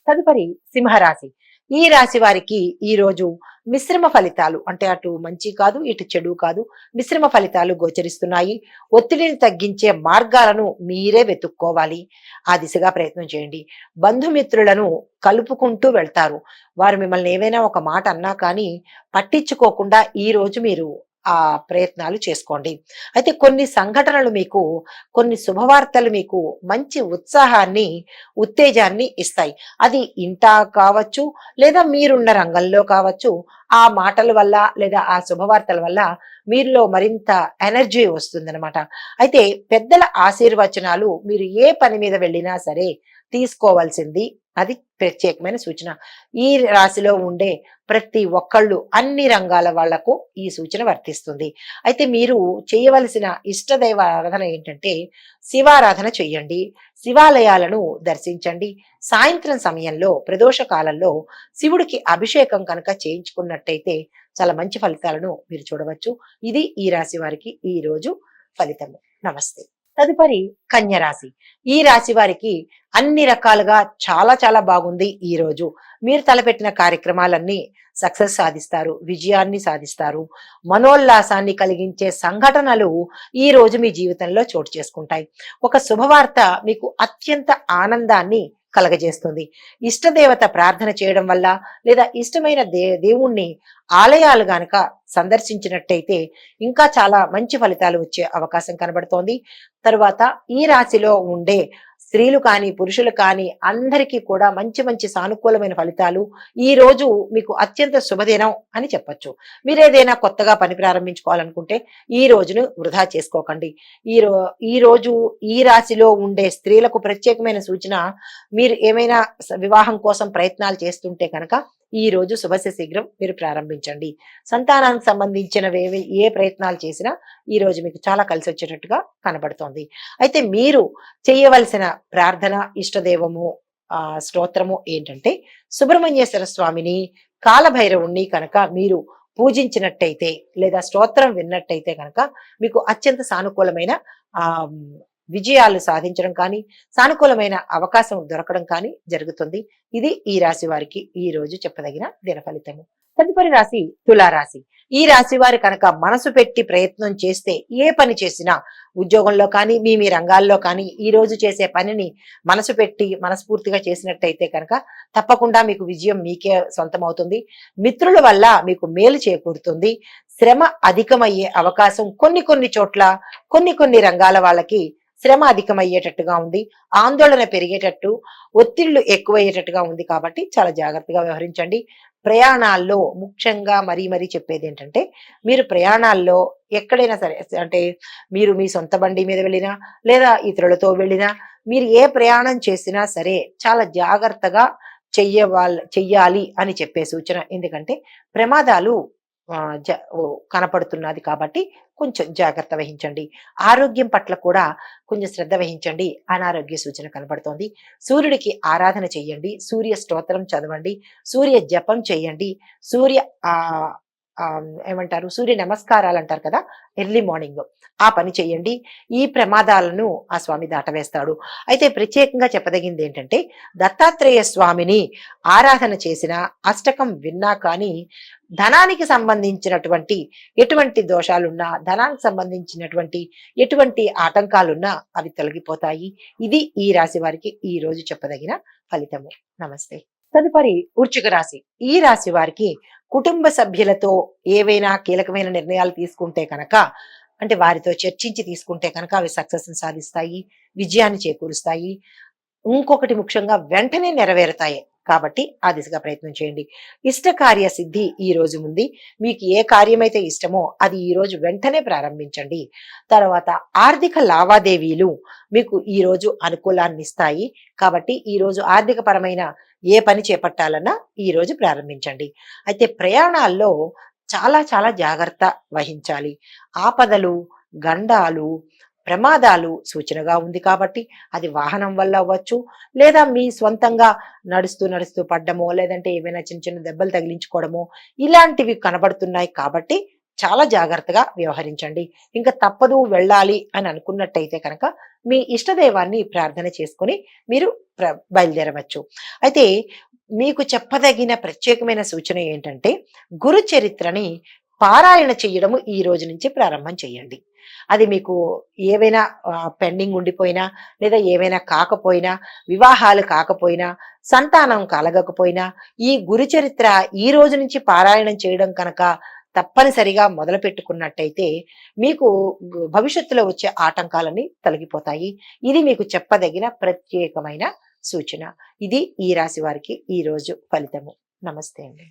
తదుపరి సింహరాశి. ఈ రాశి వారికి ఈ రోజు మిశ్రమ ఫలితాలు, అంటే అటు మంచి కాదు ఇటు చెడు కాదు, మిశ్రమ ఫలితాలు గోచరిస్తున్నాయి. ఒత్తిడిని తగ్గించే మార్గాలను మీరే వెతుక్కోవాలి. ఆ దిశగా ప్రయత్నం చేయండి. బంధుమిత్రులను కలుపుకుంటూ వెళ్తారు. వారు మిమ్మల్ని ఏవైనా ఒక మాట అన్నా కానీ పట్టించుకోకుండా ఈ రోజు మీరు ఆ ప్రయత్నాలు చేసుకోండి. అయితే కొన్ని సంఘటనలు మీకు, కొన్ని శుభవార్తలు మీకు మంచి ఉత్సాహాన్ని, ఉత్తేజాన్ని ఇస్తాయి. అది ఇంటా కావచ్చు, లేదా మీరున్న రంగంలో కావచ్చు. ఆ మాటల వల్ల లేదా ఆ శుభవార్తల వల్ల మీలో మరింత ఎనర్జీ వస్తుందన్నమాట. అయితే పెద్దల ఆశీర్వచనాలు మీరు ఏ పని మీద వెళ్ళినా సరే తీసుకోవాల్సింది, అది ప్రత్యేకమైన సూచన. ఈ రాశిలో ఉండే ప్రతి ఒక్కళ్ళు, అన్ని రంగాల వాళ్లకు ఈ సూచన వర్తిస్తుంది. అయితే మీరు చేయవలసిన ఇష్టదైవ ఆరాధన ఏంటంటే శివారాధన చెయ్యండి. శివాలయాలను దర్శించండి. సాయంత్రం సమయంలో ప్రదోష కాలంలో శివుడికి అభిషేకం కనుక చేయించుకున్నట్టయితే చాలా మంచి ఫలితాలను మీరు చూడవచ్చు. ఇది ఈ రాశి వారికి ఈ రోజు ఫలితము. నమస్తే. తదుపరి కన్య రాశి. ఈ రాశి వారికి అన్ని రకాలుగా చాలా చాలా బాగుంది. ఈ రోజు మీరు తలపెట్టిన కార్యక్రమాలన్నీ సక్సెస్ సాధిస్తారు, విజయాన్ని సాధిస్తారు. మనోల్లాసాన్ని కలిగించే సంఘటనలు ఈ రోజు మీ జీవితంలో చోటు చేసుకుంటాయి. ఒక శుభవార్త మీకు అత్యంత ఆనందాన్ని కలగజేస్తుంది. ఇష్టదేవత ప్రార్థన చేయడం వల్ల లేదా ఇష్టమైన దేవుణ్ణి ఆలయాలు గనక సందర్శించినట్టయితే ఇంకా చాలా మంచి ఫలితాలు వచ్చే అవకాశం కనబడుతోంది. తరువాత ఈ రాశిలో ఉండే స్త్రీలు కానీ పురుషులు కానీ అందరికీ కూడా మంచి మంచి సానుకూలమైన ఫలితాలు ఈ రోజు మీకు అత్యంత శుభదినం అని చెప్పొచ్చు. మీరేదైనా కొత్తగా పని ప్రారంభించుకోవాలనుకుంటే ఈ రోజును వృధా చేసుకోకండి. ఈ రోజు ఈ రాశిలో ఉండే స్త్రీలకు ప్రత్యేకమైన సూచన, మీరు ఏమైనా వివాహం కోసం ప్రయత్నాలు చేస్తుంటే కనుక ఈ రోజు శుభస్య శీఘ్రం మీరు ప్రారంభించండి. సంతానానికి సంబంధించినవి ఏ ప్రయత్నాలు చేసినా ఈ రోజు మీకు చాలా కలిసి వచ్చేటట్టుగా కనబడుతోంది. అయితే మీరు చేయవలసిన ప్రార్థన, ఇష్టదేవము స్తోత్రము ఏంటంటే సుబ్రహ్మణ్యేశ్వర స్వామిని, కాలభైరవుణ్ణి కనుక మీరు పూజించినట్టయితే లేదా స్తోత్రం విన్నట్టయితే కనుక మీకు అత్యంత సానుకూలమైన ఆ విజయాలు సాధించడం కానీ, సానుకూలమైన అవకాశం దొరకడం కానీ జరుగుతుంది. ఇది ఈ రాశి వారికి ఈ రోజు చెప్పదగిన దిన ఫలితము. తదుపరి రాశి తులారాశి. ఈ రాశి వారి కనుక మనసు పెట్టి ప్రయత్నం చేస్తే ఏ పని చేసినా, ఉద్యోగంలో కానీ మీ రంగాల్లో కానీ ఈ రోజు చేసే పనిని మనసు పెట్టి మనస్ఫూర్తిగా చేసినట్టయితే కనుక తప్పకుండా మీకు విజయం మీకే సొంతం అవుతుంది. మిత్రుల వల్ల మీకు మేలు చేకూరుతుంది. శ్రమ అధికమయ్యే అవకాశం కొన్ని చోట్ల, కొన్ని రంగాల వాళ్ళకి శ్రమ అధికమయ్యేటట్టుగా ఉంది. ఆందోళన పెరిగేటట్టు, ఒత్తిళ్లు ఎక్కువయ్యేటట్టుగా ఉంది. కాబట్టి చాలా జాగ్రత్తగా వ్యవహరించండి. ప్రయాణాల్లో ముఖ్యంగా మరీ చెప్పేది ఏంటంటే, మీరు ప్రయాణాల్లో ఎక్కడైనా సరే, అంటే మీరు మీ సొంత బండి మీద వెళ్ళినా లేదా ఇతరులతో వెళ్ళినా, మీరు ఏ ప్రయాణం చేసినా సరే చాలా జాగ్రత్తగా చెయ్యాలి అని చెప్పే సూచన. ఎందుకంటే ప్రమాదాలు కనపడుతున్నది కాబట్టి కొంచెం జాగ్రత్త వహించండి. ఆరోగ్యం పట్ల కూడా కొంచెం శ్రద్ధ వహించండి. అనారోగ్య సూచన కనబడుతోంది. సూర్యుడికి ఆరాధన చెయ్యండి. సూర్య స్తోత్రం చదవండి. సూర్య జపం చెయ్యండి. ఏమంటారు, సూర్య నమస్కారాలు అంటారు కదా, ఎర్లీ మార్నింగ్ ఆ పని చెయ్యండి. ఈ ప్రమాదాలను ఆ స్వామి దాటవేస్తాడు. అయితే ప్రత్యేకంగా చెప్పదగింది ఏంటంటే, దత్తాత్రేయ స్వామిని ఆరాధన చేసిన, అష్టకం విన్నా కానీ ధనానికి సంబంధించినటువంటి ఎటువంటి దోషాలున్నా, ధనానికి సంబంధించినటువంటి ఎటువంటి ఆటంకాలున్నా అవి తొలగిపోతాయి. ఇది ఈ రాశి వారికి ఈ రోజు చెప్పదగిన ఫలితము. నమస్తే. తదుపరి వృశ్చిక రాశి. ఈ రాశి వారికి కుటుంబ సభ్యులతో ఏవైనా కీలకమైన నిర్ణయాలు తీసుకుంటే కనుక, అంటే వారితో చర్చించి తీసుకుంటే కనుక అవి సక్సెస్ సాధిస్తాయి, విజయాన్ని చేకూరుస్తాయి. ఇంకొకటి ముఖ్యంగా వెంటనే నెరవేరుతాయి. కాబట్టి ఆ దిశగా ప్రయత్నం చేయండి. ఇష్టకార్య సిద్ధి ఈ రోజు ఉంది. మీకు ఏ కార్యమైతే ఇష్టమో అది ఈ రోజు వెంటనే ప్రారంభించండి. తర్వాత ఆర్థిక లావాదేవీలు మీకు ఈ రోజు అనుకూలాన్ని ఇస్తాయి. కాబట్టి ఈ రోజు ఆర్థిక పరమైన ఏ పని చేపట్టాలన్నా ఈ రోజు ప్రారంభించండి. అయితే ప్రయాణాల్లో చాలా చాలా జాగ్రత్త వహించాలి. ఆపదలు, గండాలు, ప్రమాదాలు సూచనగా ఉంది. కాబట్టి అది వాహనం వల్ల అవ్వచ్చు, లేదా మీ స్వంతంగా నడుస్తూ పడ్డమో, లేదంటే ఏమైనా చిన్న దెబ్బలు తగిలించుకోవడమో ఇలాంటివి కనబడుతున్నాయి. కాబట్టి చాలా జాగ్రత్తగా వ్యవహరించండి. ఇంకా తప్పదు వెళ్ళాలి అని అనుకున్నట్టయితే కనుక మీ ఇష్టదైవాన్ని ప్రార్థన చేసుకొని మీరు బయలుదేరవచ్చు. అయితే మీకు చెప్పదగిన ప్రత్యేకమైన సూచన ఏంటంటే గురు చరిత్రని పారాయణ చెయ్యడము ఈ రోజు నుంచి ప్రారంభం చేయండి. అది మీకు ఏవైనా పెండింగ్ ఉండిపోయినా, లేదా ఏవైనా కాకపోయినా, వివాహాలు కాకపోయినా, సంతానం కలగకపోయినా, ఈ గురు చరిత్ర ఈ రోజు నుంచి పారాయణం చేయడం కనుక తప్పనిసరిగా మొదలుపెట్టుకున్నట్టయితే మీకు భవిష్యత్తులో వచ్చే ఆటంకాలన్నీ తొలగిపోతాయి. ఇది మీకు చెప్పదగిన ప్రత్యేకమైన సూచన. ఇది ఈ రాశి వారికి ఈ రోజు ఫలితము. నమస్తే అండి.